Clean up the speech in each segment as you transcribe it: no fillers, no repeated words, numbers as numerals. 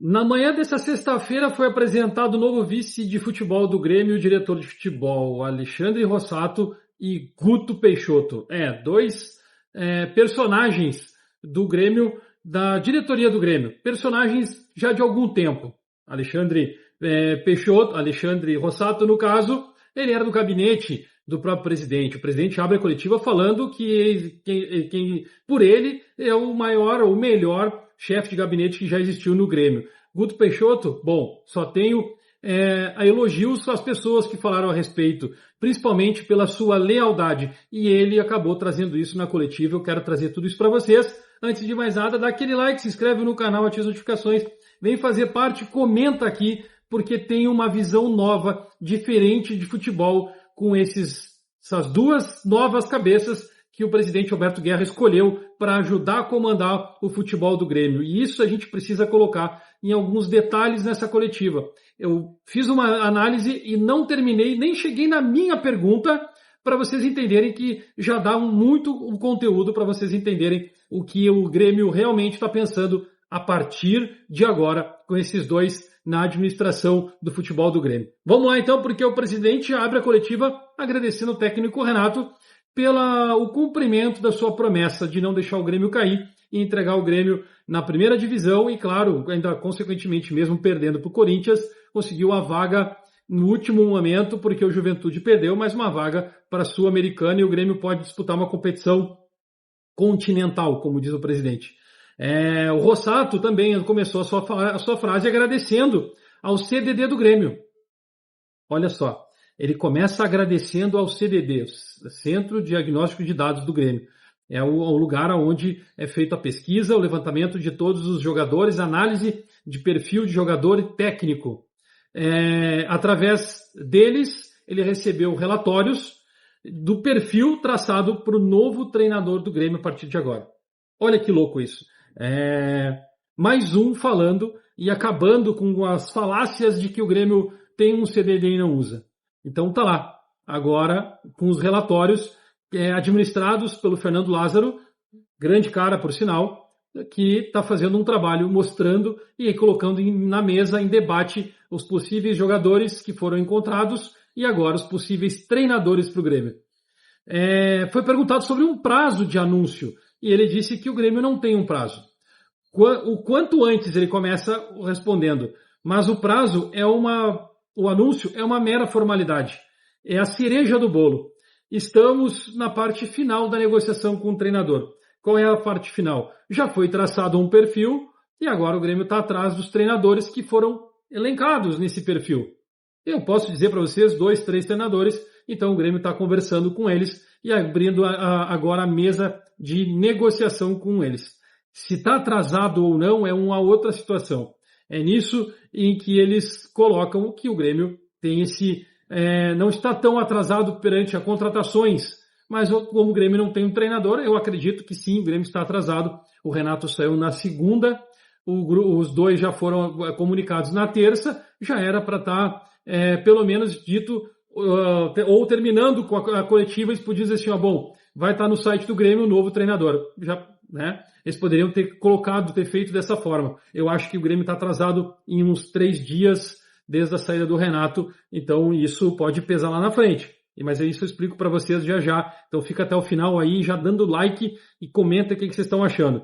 Na manhã dessa sexta-feira foi apresentado o novo vice de futebol do Grêmio, o diretor de futebol Alexandre Rossato e Guto Peixoto. Dois personagens do Grêmio, da diretoria do Grêmio. Personagens já de algum tempo. Alexandre Peixoto, Alexandre Rossato, no caso, ele era do gabinete do próprio presidente. O presidente abre a coletiva falando que por ele é o maior, o melhor chefe de gabinete que já existiu no Grêmio. Guto Peixoto, bom, só tenho a elogios às pessoas que falaram a respeito, principalmente pela sua lealdade. E ele acabou trazendo isso na coletiva. Eu quero trazer tudo isso para vocês. Antes de mais nada, dá aquele like, se inscreve no canal, ativa as notificações, vem fazer parte, comenta aqui, porque tem uma visão nova, diferente de futebol, com essas duas novas cabeças que o presidente Alberto Guerra escolheu para ajudar a comandar o futebol do Grêmio. E isso a gente precisa colocar em alguns detalhes nessa coletiva. Eu fiz uma análise e não terminei, nem cheguei na minha pergunta, para vocês entenderem que já dá muito conteúdo para vocês entenderem o que o Grêmio realmente está pensando a partir de agora com esses dois na administração do futebol do Grêmio. Vamos lá então, porque o presidente abre a coletiva agradecendo o técnico Renato pelo cumprimento da sua promessa de não deixar o Grêmio cair e entregar o Grêmio na primeira divisão e, claro, ainda consequentemente mesmo perdendo para o Corinthians, conseguiu a vaga no último momento, porque o Juventude perdeu, mas uma vaga para a Sul-Americana e o Grêmio pode disputar uma competição continental, como diz o presidente. O Rossato também começou a sua frase agradecendo ao CDD do Grêmio. Olha só, ele começa agradecendo ao CDD, Centro Diagnóstico de Dados do Grêmio. É o lugar onde é feita a pesquisa, o levantamento de todos os jogadores, análise de perfil de jogador e técnico. Através deles, ele recebeu relatórios do perfil traçado para o novo treinador do Grêmio a partir de agora. Olha que louco isso. Mais um falando e acabando com as falácias de que o Grêmio tem um CDD e não usa. Então tá lá, agora com os relatórios administrados pelo Fernando Lázaro, grande cara por sinal, que está fazendo um trabalho mostrando e colocando na mesa, em debate, os possíveis jogadores que foram encontrados e agora os possíveis treinadores para o Grêmio. Foi perguntado sobre um prazo de anúncio e ele disse que o Grêmio não tem um prazo. O quanto antes ele começa respondendo, mas o prazo o anúncio é uma mera formalidade. É a cereja do bolo. Estamos na parte final da negociação com o treinador. Qual é a parte final? Já foi traçado um perfil e agora o Grêmio está atrás dos treinadores que foram elencados nesse perfil. Eu posso dizer para vocês 2, 3 treinadores, então o Grêmio está conversando com eles e abrindo agora a mesa de negociação com eles. Se está atrasado ou não é uma outra situação. É nisso em que eles colocam que o Grêmio tem não está tão atrasado perante as contratações, mas como o Grêmio não tem um treinador, eu acredito que sim, o Grêmio está atrasado. O Renato saiu na segunda, os dois já foram comunicados na terça, já era para estar pelo menos dito, ou terminando com a coletiva, eles podiam dizer assim, vai estar no site do Grêmio o novo treinador. Eles poderiam ter feito dessa forma. Eu acho que o Grêmio está atrasado em uns 3 dias desde a saída do Renato, então isso pode pesar lá na frente. Mas isso eu explico para vocês já. Então fica até o final aí, já dando like e comenta o que vocês estão achando.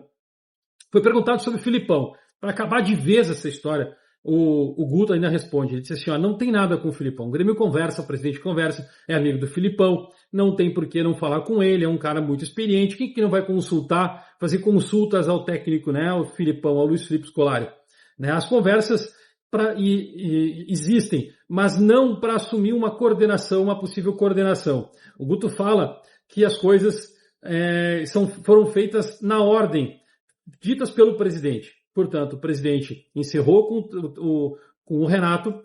Foi perguntado sobre o Filipão. Para acabar de vez essa história, o Guto ainda responde. Ele disse assim, não tem nada com o Filipão. O Grêmio conversa, o presidente conversa, é amigo do Filipão, não tem por que não falar com ele, é um cara muito experiente. Quem que não vai consultar, fazer consultas ao técnico, ao Filipão, ao Luiz Felipe Scolari? As conversas existem, mas não para assumir uma possível coordenação. O Guto fala que as coisas foram feitas na ordem, ditas pelo presidente. Portanto, o presidente encerrou com o Renato,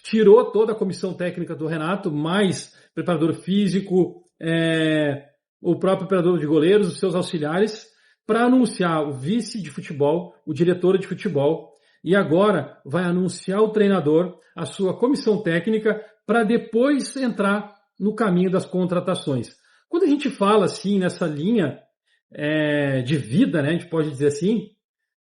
tirou toda a comissão técnica do Renato, mais preparador físico, o próprio preparador de goleiros, os seus auxiliares, para anunciar o vice de futebol, o diretor de futebol, e agora vai anunciar o treinador, a sua comissão técnica, para depois entrar no caminho das contratações. Quando a gente fala assim, nessa linha de vida, a gente pode dizer assim,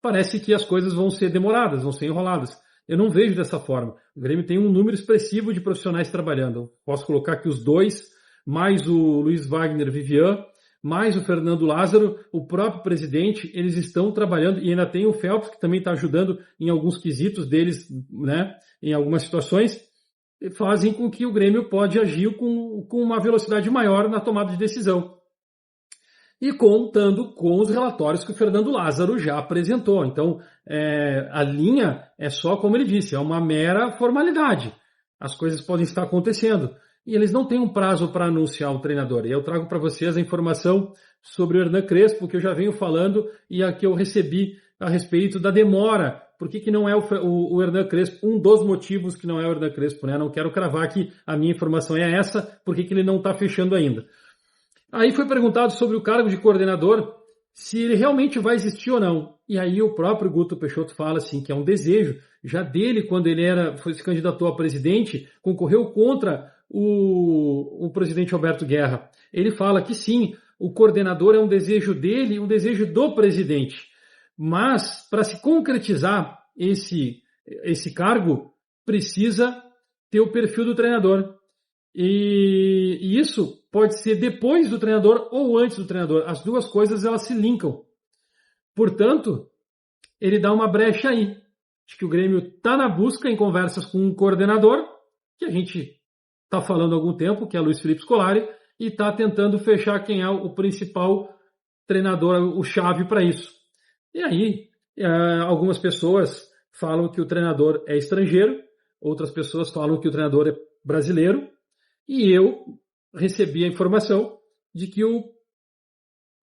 parece que as coisas vão ser demoradas, vão ser enroladas. Eu não vejo dessa forma. O Grêmio tem um número expressivo de profissionais trabalhando. Eu posso colocar aqui os dois, mais o Luiz Wagner Vivian, mais o Fernando Lázaro, o próprio presidente, eles estão trabalhando, e ainda tem o Phelps, que também está ajudando em alguns quesitos deles, né, em algumas situações, fazem com que o Grêmio pode agir com uma velocidade maior na tomada de decisão. E contando com os relatórios que o Fernando Lázaro já apresentou. Então, a linha é só, como ele disse, é uma mera formalidade. As coisas podem estar acontecendo. E eles não têm um prazo para anunciar o treinador. E eu trago para vocês a informação sobre o Hernan Crespo, que eu já venho falando e a que eu recebi a respeito da demora. Por que não é o Hernan Crespo? Um dos motivos que não é o Hernan Crespo, né? Não quero cravar que a minha informação é essa, por que ele não está fechando ainda. Aí foi perguntado sobre o cargo de coordenador, se ele realmente vai existir ou não. E aí o próprio Guto Peixoto fala assim, que é um desejo já dele, quando ele se candidatou a presidente, concorreu contra o presidente Alberto Guerra. Ele fala que sim, o coordenador é um desejo dele, um desejo do presidente. Mas, para se concretizar esse cargo, precisa ter o perfil do treinador. E isso pode ser depois do treinador ou antes do treinador. As duas coisas, elas se linkam. Portanto, ele dá uma brecha aí. Acho que o Grêmio está na busca, em conversas com um coordenador, que a gente está falando há algum tempo, que é Luiz Felipe Scolari, e está tentando fechar quem é o principal treinador, o chave para isso. E aí, algumas pessoas falam que o treinador é estrangeiro, outras pessoas falam que o treinador é brasileiro, e eu recebi a informação de que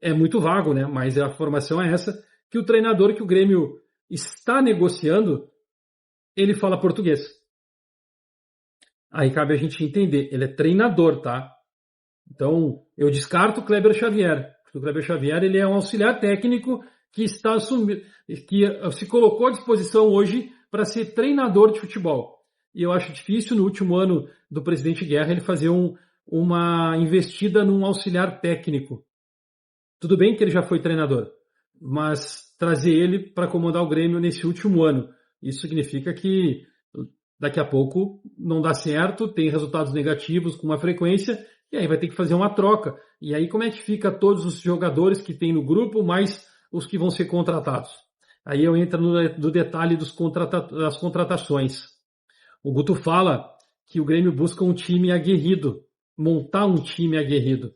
é muito vago, né? Mas a informação é essa, que o treinador que o Grêmio está negociando, ele fala português. Aí cabe a gente entender, ele é treinador, tá? Então, eu descarto o Kleber Xavier, porque o Kleber Xavier ele é um auxiliar técnico que que se colocou à disposição hoje para ser treinador de futebol. E eu acho difícil, no último ano do presidente Guerra, ele fazer uma investida num auxiliar técnico. Tudo bem que ele já foi treinador, mas trazer ele para comandar o Grêmio nesse último ano, isso significa que daqui a pouco não dá certo, tem resultados negativos com uma frequência, e aí vai ter que fazer uma troca. E aí como é que fica todos os jogadores que tem no grupo, mais os que vão ser contratados? Aí eu entro no detalhe das contratações. O Guto fala que o Grêmio busca um time aguerrido, montar um time aguerrido,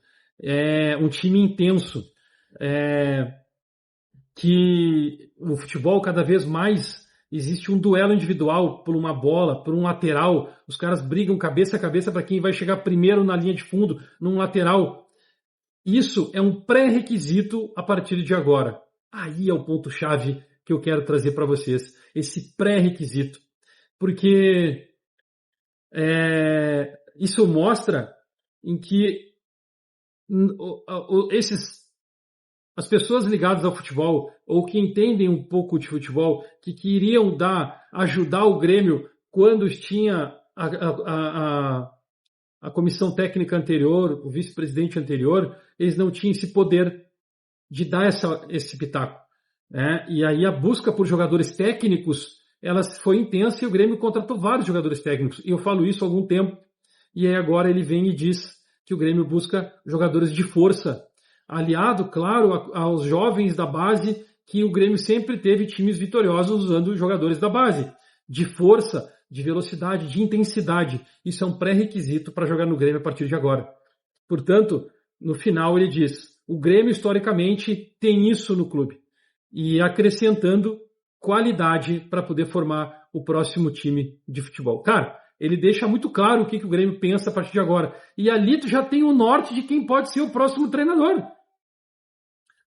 um time intenso, que no futebol cada vez mais existe um duelo individual por uma bola, por um lateral, os caras brigam cabeça a cabeça para quem vai chegar primeiro na linha de fundo, num lateral. Isso é um pré-requisito a partir de agora. Aí é o ponto-chave que eu quero trazer para vocês, esse pré-requisito. Porque isso mostra em que as pessoas ligadas ao futebol, ou que entendem um pouco de futebol, que queriam ajudar o Grêmio quando tinha a comissão técnica anterior, o vice-presidente anterior, eles não tinham esse poder de dar esse pitaco. Né? E aí a busca por jogadores técnicos, ela foi intensa e o Grêmio contratou vários jogadores técnicos. E eu falo isso há algum tempo. E aí agora ele vem e diz que o Grêmio busca jogadores de força. Aliado, claro, aos jovens da base, que o Grêmio sempre teve times vitoriosos usando jogadores da base. De força, de velocidade, de intensidade. Isso é um pré-requisito para jogar no Grêmio a partir de agora. Portanto, no final ele diz, o Grêmio historicamente tem isso no clube. E acrescentando qualidade para poder formar o próximo time de futebol. Cara, ele deixa muito claro o que o Grêmio pensa a partir de agora. E ali tu já tem o norte de quem pode ser o próximo treinador.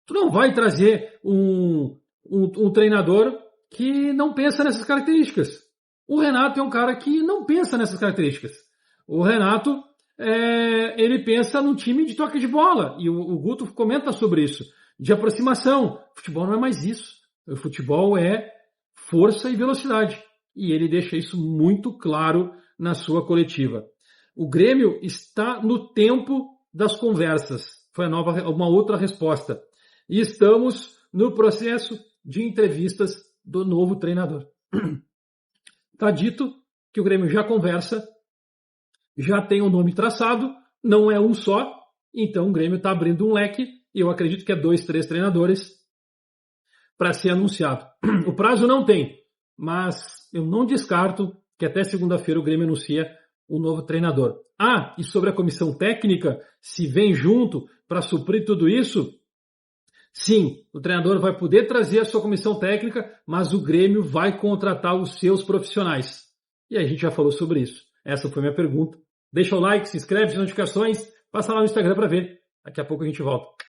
Tu não vai trazer um treinador que não pensa nessas características. O Renato é um cara que não pensa nessas características. O Renato, ele pensa num time de toque de bola. E o Guto comenta sobre isso. De aproximação. O futebol não é mais isso. O futebol é força e velocidade. E ele deixa isso muito claro na sua coletiva. O Grêmio está no tempo das conversas. Foi uma outra resposta. E estamos no processo de entrevistas do novo treinador. Está dito que o Grêmio já conversa, já tem um nome traçado, não é um só, então o Grêmio está abrindo um leque, e eu acredito que é 2, 3 treinadores para ser anunciado. O prazo não tem, mas eu não descarto que até segunda-feira o Grêmio anuncia um novo treinador. Ah, e sobre a comissão técnica, se vem junto para suprir tudo isso, sim, o treinador vai poder trazer a sua comissão técnica, mas o Grêmio vai contratar os seus profissionais. E a gente já falou sobre isso. Essa foi a minha pergunta. Deixa o like, se inscreve, as notificações, passa lá no Instagram para ver. Daqui a pouco a gente volta.